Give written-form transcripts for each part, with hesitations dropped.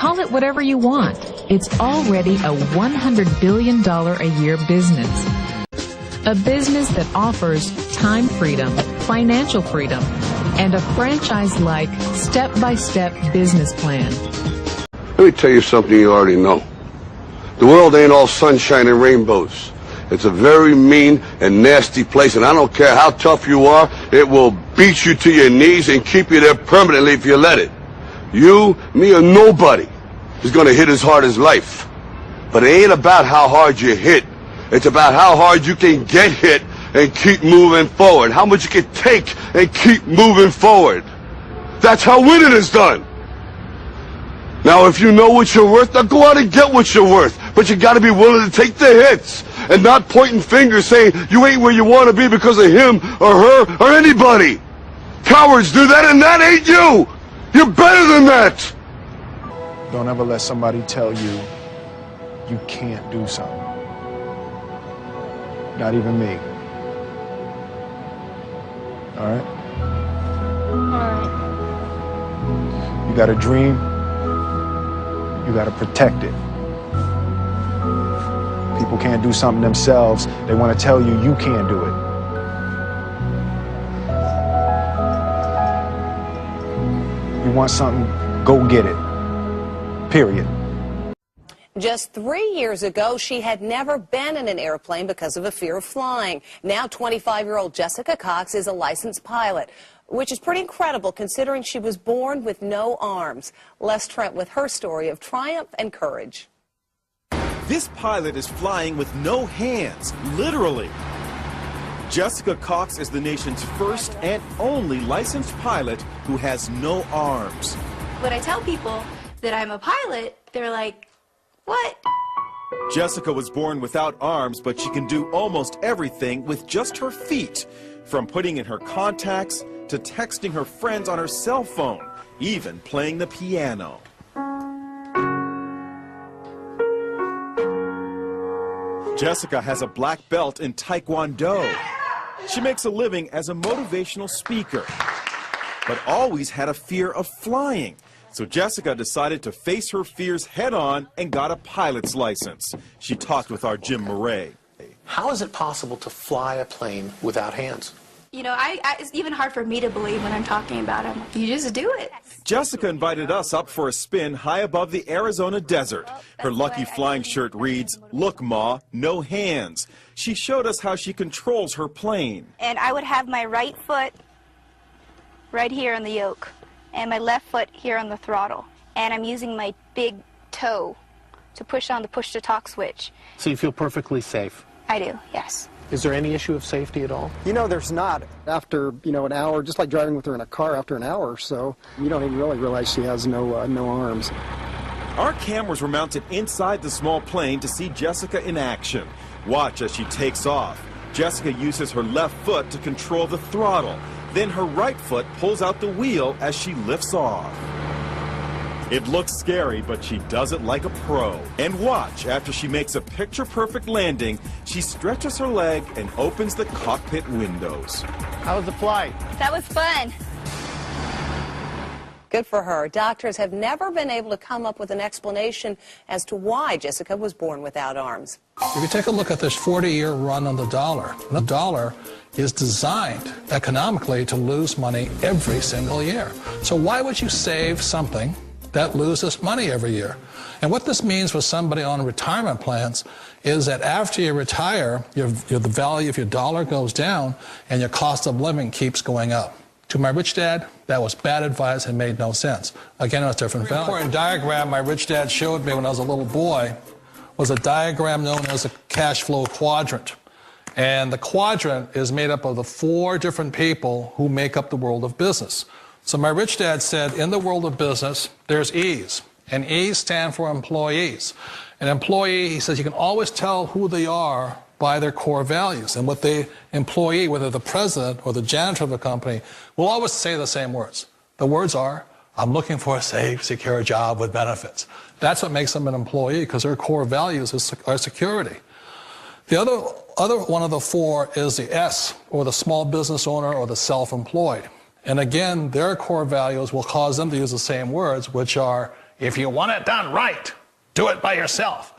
Call it whatever you want. It's already a $100 billion a year business. A business that offers time freedom, financial freedom, and a franchise-like, step-by-step business plan. Let me tell you something you already know. The world ain't all sunshine and rainbows. It's a very mean and nasty place, and I don't care how tough you are, it will beat you to your knees and keep you there permanently if you let it. You, me, or nobody is going to hit as hard as life. But it ain't about how hard you hit. It's about how hard you can get hit and keep moving forward. How much you can take and keep moving forward. That's how winning is done. Now, if you know what you're worth, now go out and get what you're worth. But you got to be willing to take the hits and not pointing fingers saying you ain't where you want to be because of him or her or anybody. Cowards do that, and that ain't you. You're better than that. Don't ever let somebody tell you you can't do something. Not even me. All right? All right. You got a dream, you got to protect it. People can't do something themselves. They want to tell you you can't do it. You want something, go get it. Period. Just 3 years ago, she had never been in an airplane because of a fear of flying. Now 25-year-old Jessica Cox is a licensed pilot, which is pretty incredible considering she was born with no arms. Les Trent with her story of triumph and courage. This pilot is flying with no hands, literally. Jessica Cox is the nation's first and only licensed pilot who has no arms. When I tell people that I'm a pilot, they're like, what? Jessica was born without arms, but she can do almost everything with just her feet, from putting in her contacts to texting her friends on her cell phone, even playing the piano. Jessica has a black belt in Taekwondo. She makes a living as a motivational speaker, but always had a fear of flying. So Jessica decided to face her fears head-on and got a pilot's license. She talked with our Jim Murray. How is it possible to fly a plane without hands? You know, it's even hard for me to believe when I'm talking about them. You just do it. Jessica invited us up for a spin high above the Arizona desert. Her lucky flying shirt reads, "Look, Ma, no hands." She showed us how she controls her plane. And I would have my right foot right here on the yoke, and my left foot here on the throttle. And I'm using my big toe to push on the push-to-talk switch. So you feel perfectly safe? I do, yes. Is there any issue of safety at all? You know, there's not. After, an hour, just like driving with her in a car, after an hour or so, you don't even really realize she has no arms. Our cameras were mounted inside the small plane to see Jessica in action. Watch as she takes off. Jessica uses her left foot to control the throttle. Then her right foot pulls out the wheel as she lifts off. It looks scary, but she does it like a pro. And watch, after she makes a picture-perfect landing, she stretches her leg and opens the cockpit windows. How was the flight? That was fun. Good for her. Doctors have never been able to come up with an explanation as to why Jessica was born without arms. If you take a look at this 40-year run on the dollar is designed economically to lose money every single year. So why would you save something that loses money every year? And what this means for somebody on retirement plans is that after you retire, the value of your dollar goes down and your cost of living keeps going up. To my rich dad, that was bad advice and made no sense. Again, it was different value. The important diagram my rich dad showed me when I was a little boy was a diagram known as a cash flow quadrant. And the quadrant is made up of the 4 different people who make up the world of business. So my rich dad said, in the world of business, there's E's, and E's stand for employees. An employee, he says, you can always tell who they are by their core values. And what the employee, whether the president or the janitor of the company, will always say the same words. The words are, I'm looking for a safe, secure job with benefits. That's what makes them an employee, because their core values are security. The other one of the 4 is the S, or the small business owner or the self-employed. And again, their core values will cause them to use the same words, which are if you want it done right, do it by yourself.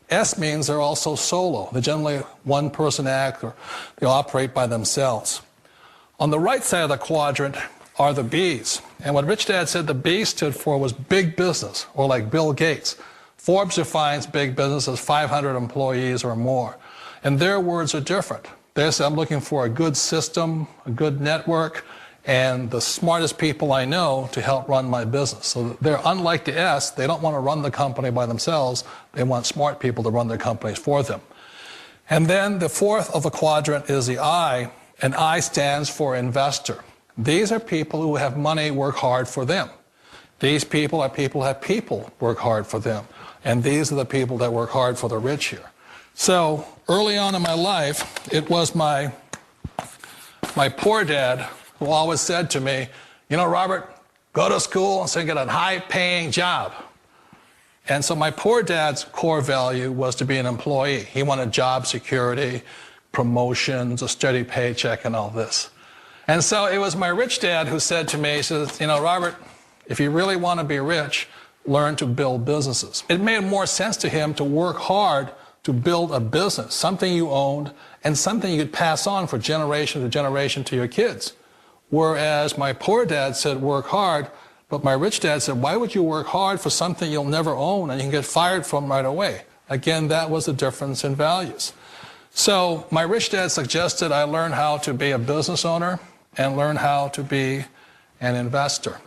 S means they're also solo. They're generally one-person act, or they operate by themselves. On the right side of the quadrant are the B's. And what Rich Dad said the B stood for was big business, or like Bill Gates. Forbes defines big business as 500 employees or more. And their words are different. They say, I'm looking for a good system, a good network, and the smartest people I know to help run my business. So they're unlike the S. They don't want to run the company by themselves. They want smart people to run their companies for them. And then the fourth of the quadrant is the I, and I stands for investor. These are people who have money work hard for them. These people are people who have people work hard for them. And these are the people that work hard for the rich here. So early on in my life, it was my poor dad who always said to me, you know, Robert, go to school and so you get a high-paying job. And so my poor dad's core value was to be an employee. He wanted job security, promotions, a steady paycheck, and all this. And so it was my rich dad who said to me, he says, you know, Robert, if you really want to be rich, learn to build businesses. It made more sense to him to work hard to build a business, something you owned and something you could pass on for generation to generation to your kids. Whereas my poor dad said work hard, but my rich dad said, why would you work hard for something you'll never own and you can get fired from right away? Again, that was the difference in values. So my rich dad suggested I learn how to be a business owner and learn how to be an investor.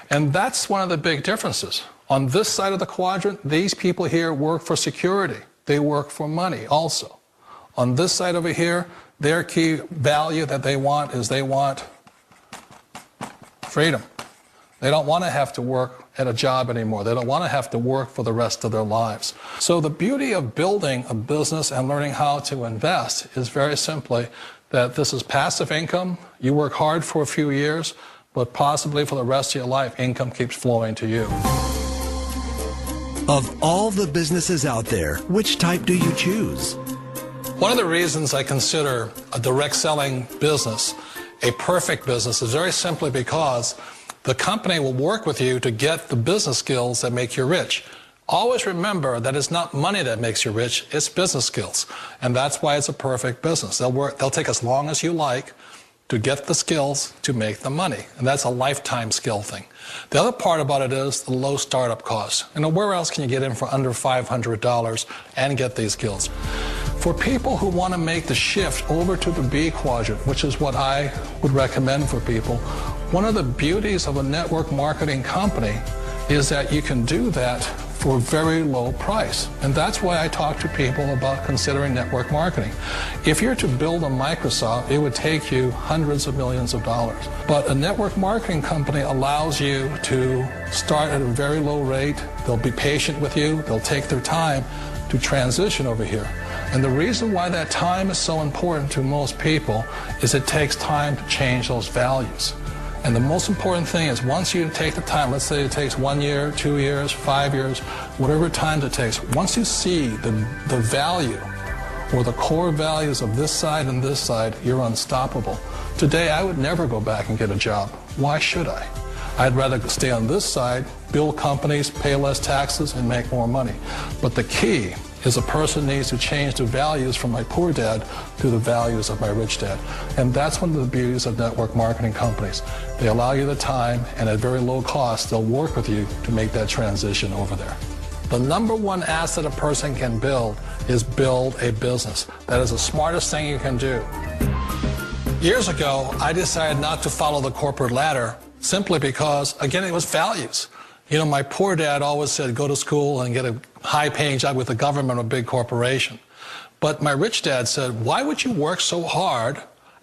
And that's one of the big differences. On this side of the quadrant, these people here work for security. They work for money also. On this side over here, their key value that they want is they want freedom. They don't want to have to work at a job anymore. They don't want to have to work for the rest of their lives. So the beauty of building a business and learning how to invest is very simply that this is passive income. You work hard for a few years, but possibly for the rest of your life, income keeps flowing to you. Of all the businesses out there, which type do you choose? One of the reasons I consider a direct selling business a perfect business is very simply because the company will work with you to get the business skills that make you rich. Always remember that it's not money that makes you rich, it's business skills. And that's why it's a perfect business. They'll take as long as you like to get the skills to make the money. And that's a lifetime skill thing. The other part about it is the low startup cost. You know, where else can you get in for under $500 and get these skills? For people who want to make the shift over to the B quadrant, which is what I would recommend for people, one of the beauties of a network marketing company is that you can do that for a very low price. And that's why I talk to people about considering network marketing. If you're to build a Microsoft, it would take you hundreds of millions of dollars. But a network marketing company allows you to start at a very low rate. They'll be patient with you. They'll take their time to transition over here. And the reason why that time is so important to most people is it takes time to change those values. And the most important thing is once you take the time, let's say it takes 1 year, 2 years, 5 years, whatever time it takes, once you see the value or the core values of this side and this side, you're unstoppable. Today, I would never go back and get a job. Why should I? I'd rather stay on this side, build companies, pay less taxes, and make more money. But the key is a person needs to change the values from my poor dad to the values of my rich dad. And that's one of the beauties of network marketing companies. They allow you the time, and at very low cost, they'll work with you to make that transition over there. The number one asset a person can build is build a business. That is the smartest thing you can do. Years ago, I decided not to follow the corporate ladder simply because, again, it was values. You know, my poor dad always said, go to school and get a high-paying job with the government or a big corporation. But my rich dad said, why would you work so hard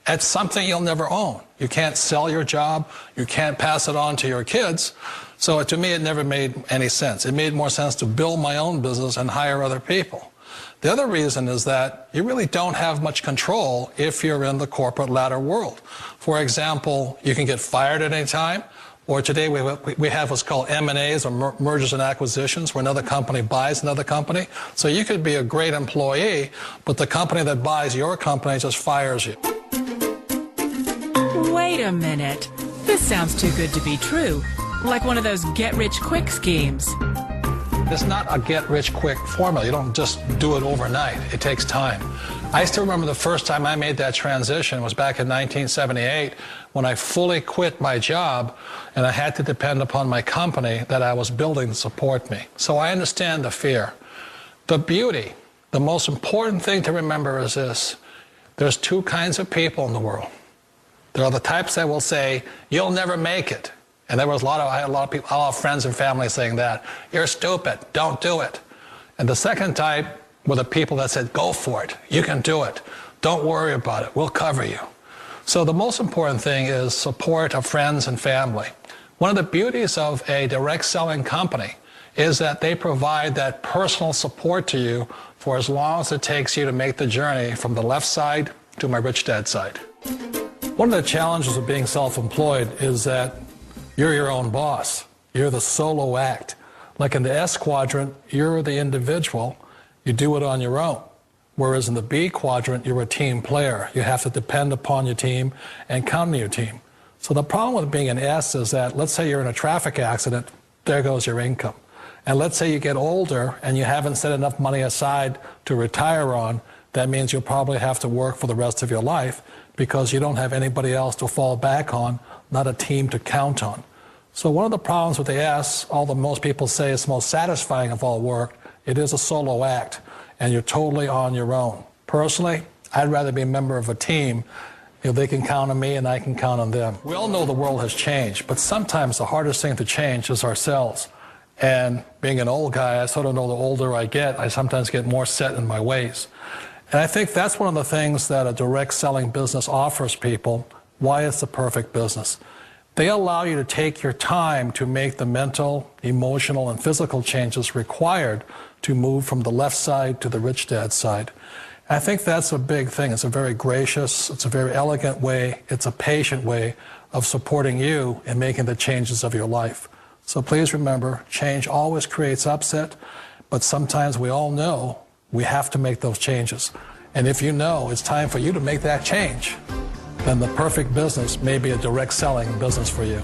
at something you'll never own? You can't sell your job. You can't pass it on to your kids. So to me, it never made any sense. It made more sense to build my own business and hire other people. The other reason is that you really don't have much control if you're in the corporate ladder world. For example, you can get fired at any time. Or today we have what's called M&As, or mergers and acquisitions, where another company buys another company. So you could be a great employee, but the company that buys your company just fires you. Wait a minute. This sounds too good to be true. Like one of those get-rich-quick schemes. It's not a get-rich-quick formula. You don't just do it overnight. It takes time. I still remember the first time I made that transition was back in 1978 when I fully quit my job and I had to depend upon my company that I was building to support me. So I understand the fear. The beauty, the most important thing to remember is this. There's two kinds of people in the world. There are the types that will say, you'll never make it. And I had a lot of people, a lot of friends and family saying that. You're stupid, don't do it. And the second type were the people that said, go for it, you can do it. Don't worry about it, we'll cover you. So the most important thing is support of friends and family. One of the beauties of a direct selling company is that they provide that personal support to you for as long as it takes you to make the journey from the left side to my rich dad side. One of the challenges of being self-employed is that you're your own boss. You're the solo act. Like in the S quadrant, you're the individual. You do it on your own. Whereas in the B quadrant, you're a team player. You have to depend upon your team and count on your team. So the problem with being an S is that, let's say you're in a traffic accident, there goes your income. And let's say you get older and you haven't set enough money aside to retire on, that means you'll probably have to work for the rest of your life because you don't have anybody else to fall back on, not a team to count on. So one of the problems with the S, although most people say it's the most satisfying of all work, it is a solo act, and you're totally on your own. Personally, I'd rather be a member of a team. You know, they can count on me and I can count on them. We all know the world has changed, but sometimes the hardest thing to change is ourselves. And being an old guy, I sort of know the older I get, I sometimes get more set in my ways. And I think that's one of the things that a direct selling business offers people, why it's the perfect business. They allow you to take your time to make the mental, emotional, and physical changes required to move from the left side to the rich dad side. I think that's a big thing. It's a very gracious, it's a very elegant way, it's a patient way of supporting you in making the changes of your life. So please remember, change always creates upset, but sometimes we all know we have to make those changes. And if you know it's time for you to make that change, then the perfect business may be a direct selling business for you.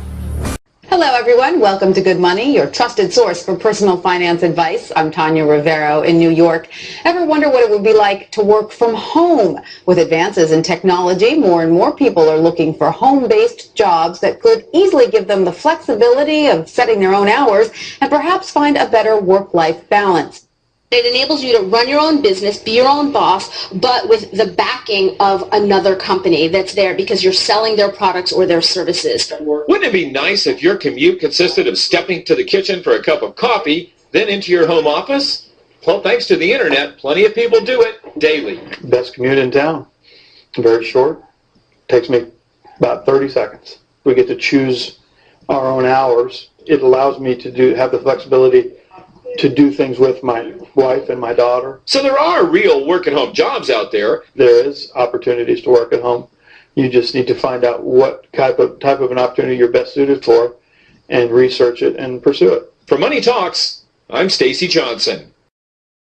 Hello everyone, welcome to Good Money, your trusted source for personal finance advice. I'm Tanya Rivero in New York. Ever wonder what it would be like to work from home? With advances in technology, more and more people are looking for home-based jobs that could easily give them the flexibility of setting their own hours and perhaps find a better work-life balance. It enables you to run your own business, be your own boss, but with the backing of another company that's there because you're selling their products or their services. Wouldn't it be nice if your commute consisted of stepping to the kitchen for a cup of coffee, then into your home office? Well, thanks to the internet, plenty of people do it daily. Best commute in town. Very short. Takes me about 30 seconds. We get to choose our own hours. It allows me to have the flexibility to do things with my wife and my daughter. So there are real work-at-home jobs out there. There is opportunities to work at home. You just need to find out what type of an opportunity you're best suited for and research it and pursue it. For Money Talks, I'm Stacy Johnson.